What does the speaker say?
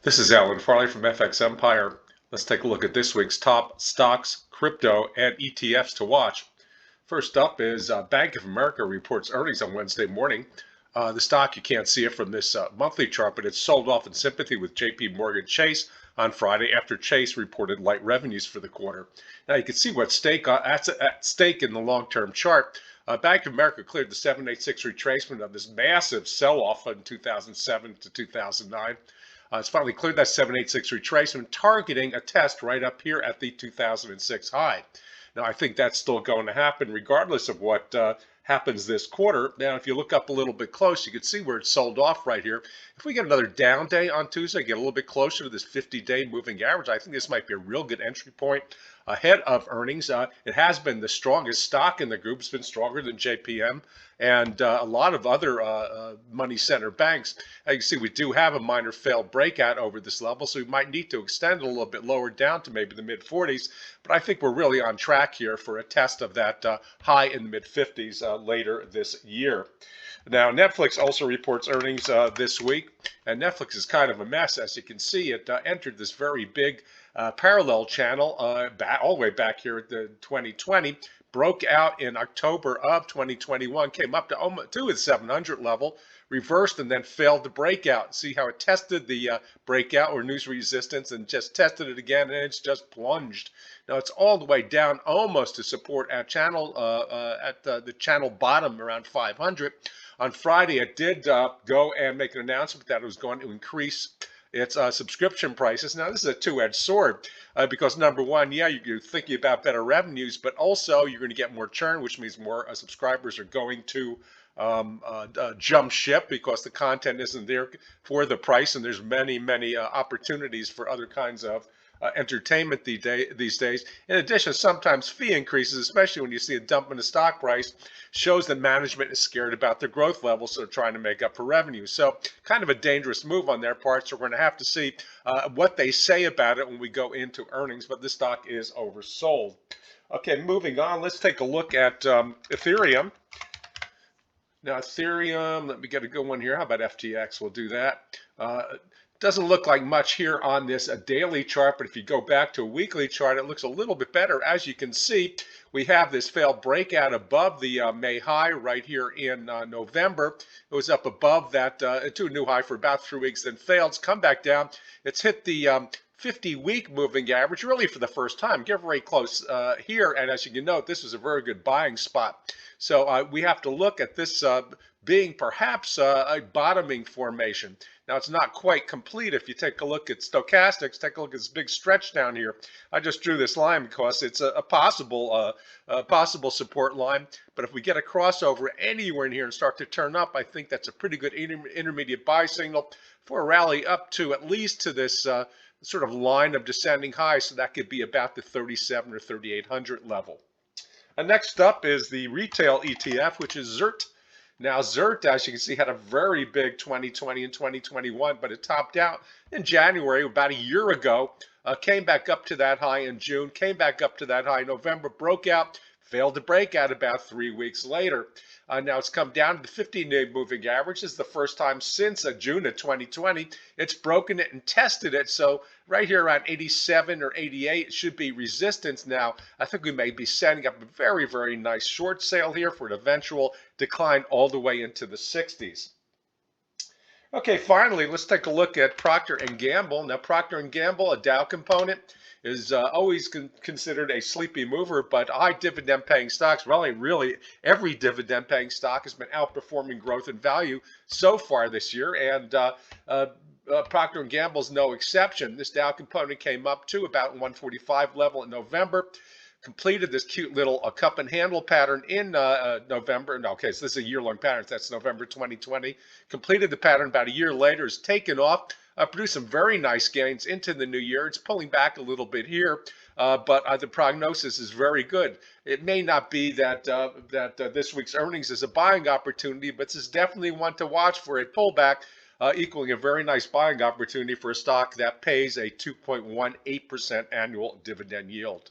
This is Alan Farley from FX Empire. Let's take a look at this week's top stocks, crypto, and ETFs to watch. First up is Bank of America reports earnings on Wednesday morning. The stock, you can't see it from this monthly chart, but it's sold off in sympathy with JP Morgan Chase on Friday after Chase reported light revenues for the quarter. Now you can see what's at stake in the long-term chart. Bank of America cleared the 786 retracement of this massive sell-off in 2007 to 2009. It's finally cleared that 786 retracement, targeting a test right up here at the 2006 high. Now, I think that's still going to happen regardless of what happens this quarter. Now, if you look up a little bit close, you can see where it's sold off right here. If we get another down day on Tuesday, get a little bit closer to this 50-day moving average, I think this might be a real good entry point ahead of earnings. It has been the strongest stock in the group. It's been stronger than JPM and a lot of other money center banks. As you can see, we do have a minor failed breakout over this level, so we might need to extend it a little bit lower down to maybe the mid-40s. But I think we're really on track here for a test of that high in the mid-50s later this year. Now, Netflix also reports earnings this week, and Netflix is kind of a mess. As you can see, it entered this very big parallel channel all the way back here at the 2020, broke out in October of 2021, came up to almost to the 700 level, reversed, and then failed to break out. See how it tested the breakout or news resistance and just tested it again, and it's just plunged. Now it's all the way down almost to support at channel at the channel bottom around 500. On Friday, it did go and make an announcement that it was going to increase its subscription prices. Now, this is a two-edged sword because number one, yeah, you're thinking about better revenues, but also you're going to get more churn, which means more subscribers are going to jump ship because the content isn't there for the price, and there's many opportunities for other kinds of entertainment these days. In addition, sometimes fee increases, especially when you see a dump in the stock price, shows that management is scared about their growth levels, so they're trying to make up for revenue. So kind of a dangerous move on their part, so we're going to have to see what they say about it when we go into earnings, but this stock is oversold. Okay, moving on, let's take a look at Ethereum. Now, Ethereum, let me get a good one here. How about FTX? We'll do that. Doesn't look like much here on this daily chart, but if you go back to a weekly chart, it looks a little bit better. As you can see, we have this failed breakout above the May high right here in November. It was up above that to a new high for about 3 weeks, then failed. It's come back down. It's hit the 50-week moving average really for the first time. Get very close here, and as you can note, this is a very good buying spot. So we have to look at this being perhaps a bottoming formation. Now, it's not quite complete. If you take a look at stochastics, take a look at this big stretch down here. I just drew this line because it's a possible support line. But if we get a crossover anywhere in here and start to turn up, I think that's a pretty good intermediate buy signal for a rally up to at least to this sort of line of descending highs. So that could be about the 37 or 3800 level. Next up is the retail ETF, which is ZERT. Now, ZERT, as you can see, had a very big 2020 and 2021, but it topped out in January, about a year ago, came back up to that high in June, came back up to that high in November, broke out, failed to break out about 3 weeks later. Now it's come down to the 15-day moving average. This is the first time since June of 2020. It's broken it and tested it. So right here around 87 or 88 should be resistance. Now, I think we may be setting up a very nice short sale here for an eventual decline all the way into the 60s. Okay, finally, let's take a look at Procter and Gamble. Now, Procter and Gamble, a Dow component, is always considered a sleepy mover, but high dividend paying stocks, really every dividend paying stock has been outperforming growth and value so far this year, and Procter and Gamble is no exception. This Dow component came up to about 145 level in November, completed this cute little cup and handle pattern in November. No, okay, so this is a year-long pattern. That's November 2020. Completed the pattern about a year later, has taken off, produced some very nice gains into the new year. It's pulling back a little bit here, but the prognosis is very good. It may not be that this week's earnings is a buying opportunity, but this is definitely one to watch for a pullback, equaling a very nice buying opportunity for a stock that pays a 2.18% annual dividend yield.